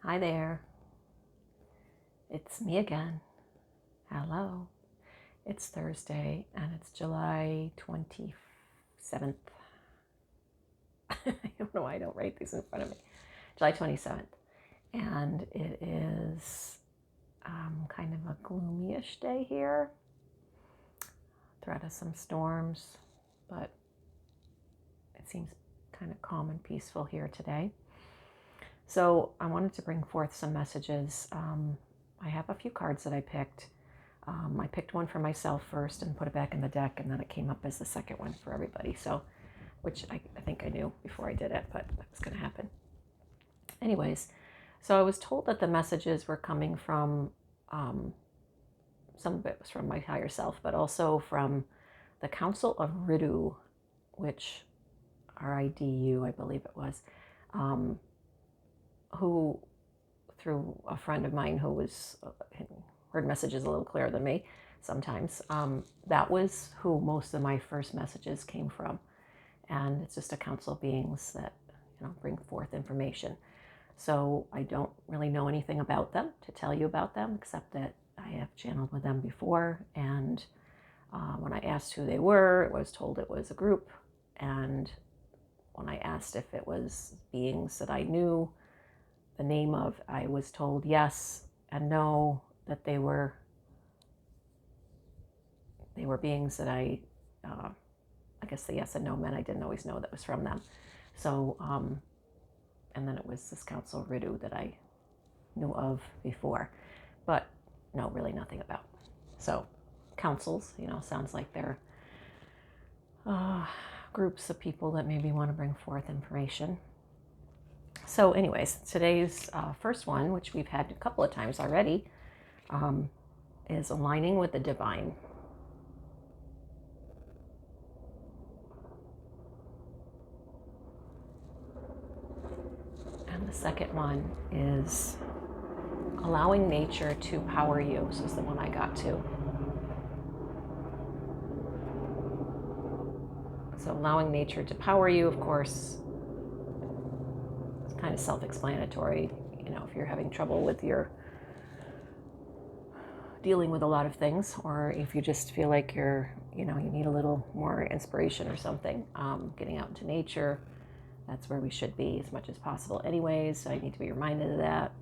Hi there. It's me again. Hello. It's Thursday and it's July 27th. I don't know why I don't write these in front of me. July 27th. And it is kind of a gloomy-ish day here. Threat of some storms, but it seems kind of calm and peaceful here today. So I wanted to bring forth some messages. I have a few cards that I picked. I picked one for myself first and put it back in the deck, and then it came up as the second one for everybody. So, which I think I knew before I did it, but that was going to happen. Anyways, so I was told that the messages were coming from, some of it was from my higher self, but also from the Council of Ridu, which RIDU, I believe it was, who, through a friend of mine who was heard messages a little clearer than me sometimes, that was who most of my first messages came from. And it's just a council of beings that bring forth information. So I don't really know anything about them to tell you about them, except that I have channeled with them before. And when I asked who they were, I was told it was a group. And when I asked if it was beings that I knew the name of, I was told yes and no, that they were beings that I guess the yes and no meant I didn't always know that was from them. So, and then it was this Council Ridu that I knew of before, but no, really nothing about. So, councils, sounds like they're groups of people that maybe want to bring forth information. So, anyways, today's first one, which we've had a couple of times already, is aligning with the divine. And the second one is allowing nature to power you. This is the one I got to. So allowing nature to power you, of course, it's kind of self-explanatory. If you're having trouble with your dealing with a lot of things, or if you just feel like you need a little more inspiration or something, getting out into nature, that's where we should be as much as possible anyways. I need to be reminded of that.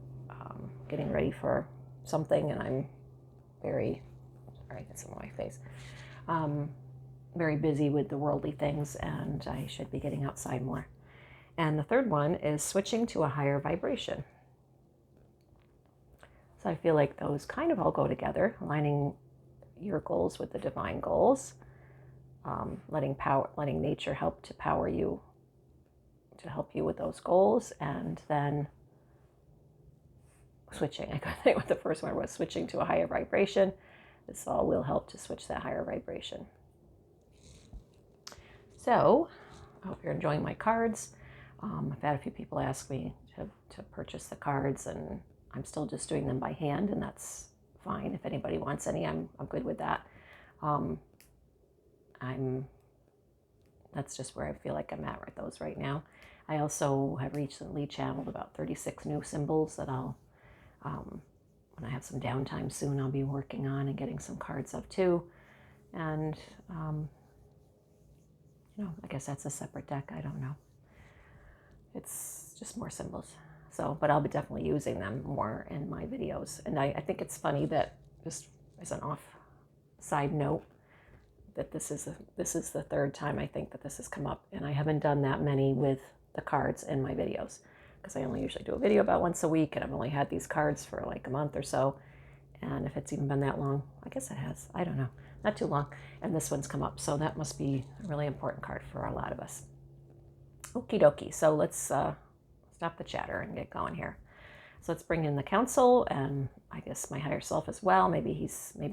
Getting ready for something, and I'm very, sorry, that's on my face, very busy with the worldly things, and I should be getting outside more. And the third one is switching to a higher vibration. So I feel like those kind of all go together, aligning your goals with the divine goals, letting nature help to power you, to help you with those goals, and then switching. I couldn't think what the first one was, switching to a higher vibration. This all will help to switch that higher vibration. So I hope you're enjoying my cards. I've had a few people ask me to purchase the cards, and I'm still just doing them by hand, and that's fine. If anybody wants any, I'm good with that. That's just where I feel like I'm at with those right now. I also have recently channeled about 36 new symbols that I'll, when I have some downtime soon, I'll be working on and getting some cards of too. And, I guess that's a separate deck. I don't know. It's just more symbols. So, but I'll be definitely using them more in my videos. And I think it's funny that, just as an off side note, that this is the third time I think that this has come up, and I haven't done that many with the cards in my videos, because I only usually do a video about once a week, and I've only had these cards for like a month or so. And if it's even been that long, I guess it has, I don't know, not too long. And this one's come up, so that must be a really important card for a lot of us. Okie dokie. So let's stop the chatter and get going here. So let's bring in the council, and I guess my higher self as well. Maybe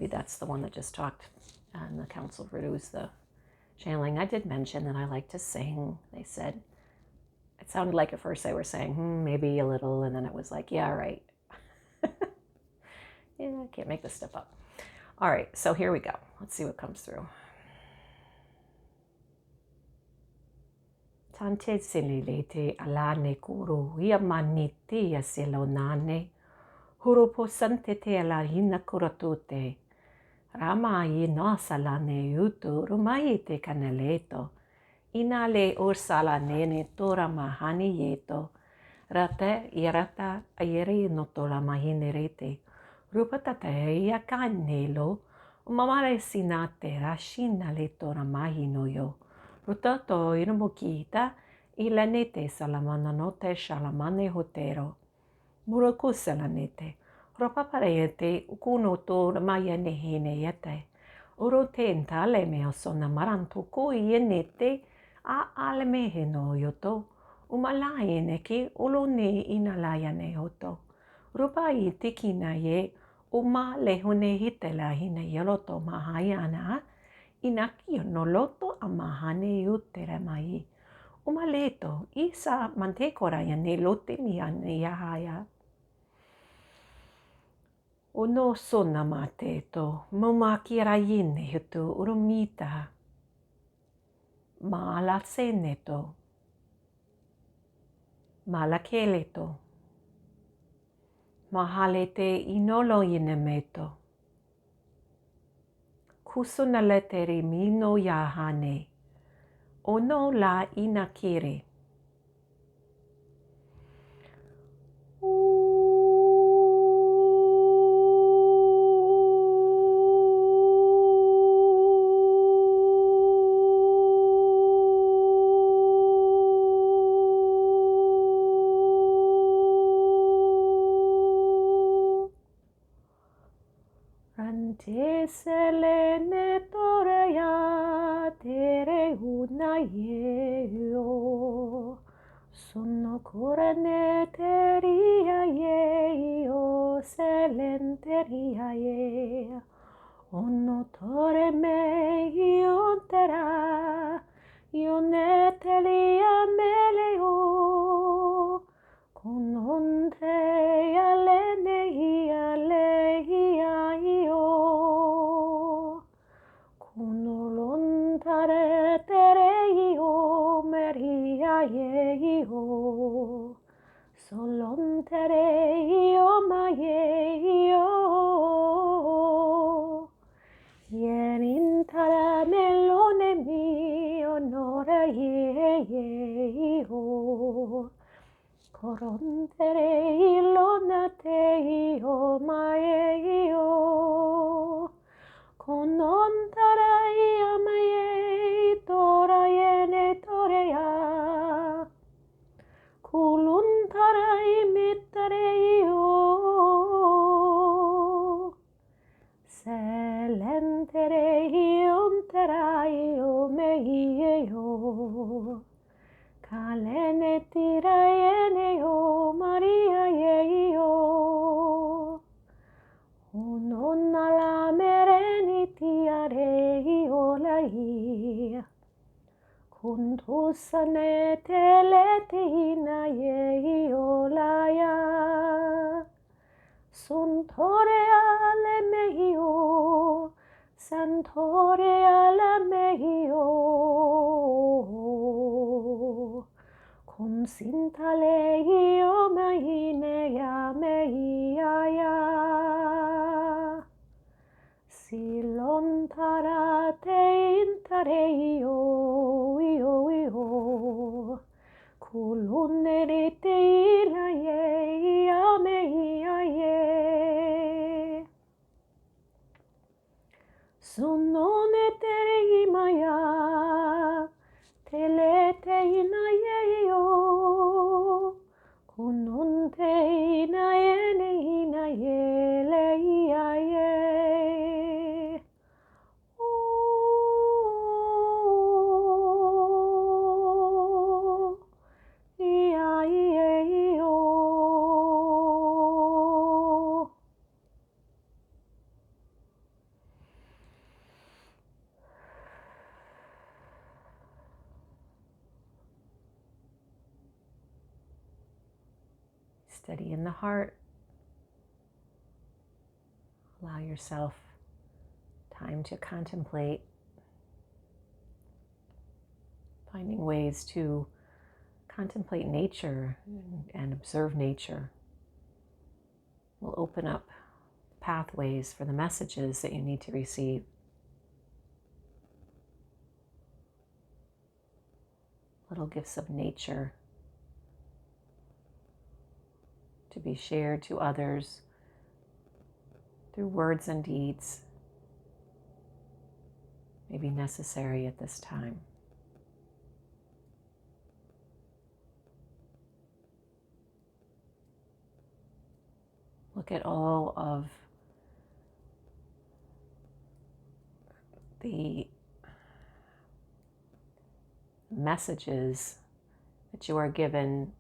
that's the one that just talked. And the Council of Ridu is the channeling. I did mention that I like to sing. They said, it sounded like at first they were saying, maybe a little, and then it was like, yeah, right. Yeah, I can't make this stuff up. All right, so here we go. Let's see what comes through. Tante sililete alane kuru ia maniti a silonane. Hurupo sante te ala hina kuratute. Rama i no salane utu rumai te kanaleto. Inale ursala nene tora mahani yeto. Rate irata ayeri notola mahinerete. Rupatata ia kanelo. Umamare sinate rashina le tora mahinoyo. Rutato irumukita ilanete salamana note shalamane hotero. Murakusalanete. Ropaparete ukuno to maya nehine yete. Urote entale meo sona marantuku yenete a alemeheno yoto. Umalaine ki ulone inalaya nehoto. Rupa itikina ye uma lehune hitela hine yoloto mahayana. Inaki noloto amahane yutere mai. Umaleto isa mantekora ya nelote miane yahaya. Uno sona mateto mumakira yine yutu urumita. Mala seneto. Mala keleto. Mahalete inolo yinemeto. Kusunalete mino yahane. Ono la inakire. Rante selene toreya tere unayeo. Sono corene teria yeo selenteria ye. Ono tore me iontera. Ionetelia meleo. Con onte alene ia io. Con lontare tere io meria io. Solontere io io. Yerintara melone mi onore io. Corontere ilonate io io. Con ontara ia mae tora yene torea. Kuluntara imitare io. Selentere iontera io io. Kalene tira yene o Maria io. Unonna la mereni tiare io lai. Kuntusane teletina io laia. Suntore ale mehio. Santore ale mehio. Consintale io mahine ya ya. Si lontarate intare io. Culunerete ila ya ye. Sonone tere imaya. Telete ina io. Kununte ina yele ye. Oh, io. Steady in the heart. Allow yourself time to contemplate, finding ways to contemplate nature and observe nature will open up pathways for the messages that you need to receive. Little gifts of nature to be shared to others through words and deeds may be necessary at this time. Look at all of the messages that you are given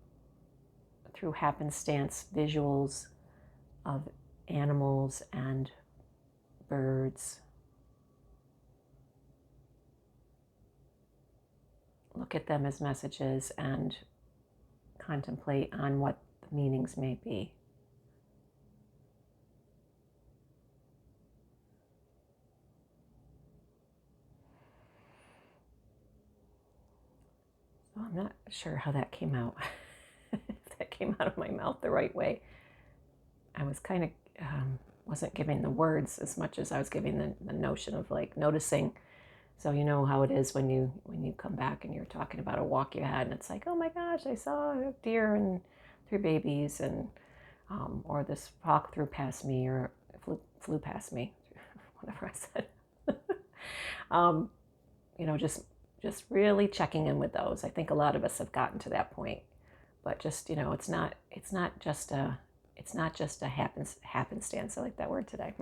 through happenstance visuals of animals and birds. Look at them as messages and contemplate on what the meanings may be. So I'm not sure how that came out. If that came out of my mouth the right way. I was kind of wasn't giving the words as much as I was giving the notion of like noticing. So you know how it is when you come back and you're talking about a walk you had, and it's like, oh my gosh, I saw a deer and 3 babies, and or this hawk flew past me, or flew past me, whatever I said. You know, just really checking in with those. I think a lot of us have gotten to that point, but just, you know, it's not just a happenstance. I like that word today.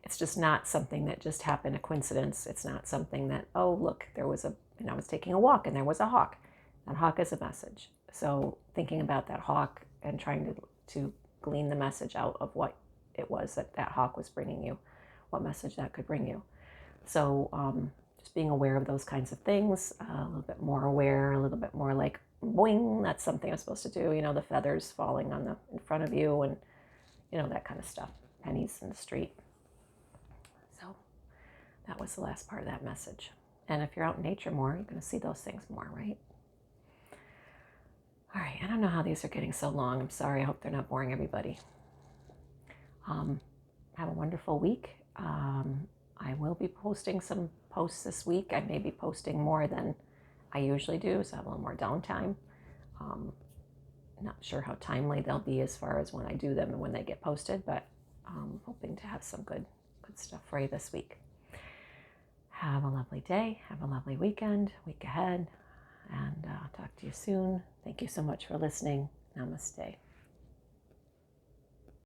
It's just not something that just happened, a coincidence. It's not something that, oh, look, there was and I was taking a walk and there was a hawk. That hawk is a message. So thinking about that hawk and trying to glean the message out of what it was that hawk was bringing you, what message that could bring you. So just being aware of those kinds of things, a little bit more aware, a little bit more like, boing, that's something I'm supposed to do. You know, the feathers falling in front of you, and, you know, that kind of stuff. Pennies in the street. So that was the last part of that message. And if you're out in nature more, you're going to see those things more, right? All right, I don't know how these are getting so long. I'm sorry. I hope they're not boring everybody. Have a wonderful week. I will be posting some posts this week. I may be posting more than I usually do, so I have a little more downtime. Not sure how timely they'll be as far as when I do them and when they get posted, but hoping to have some good stuff for you this week. Have a lovely day. Have a lovely week ahead, and talk to you soon. Thank you so much for listening. Namaste.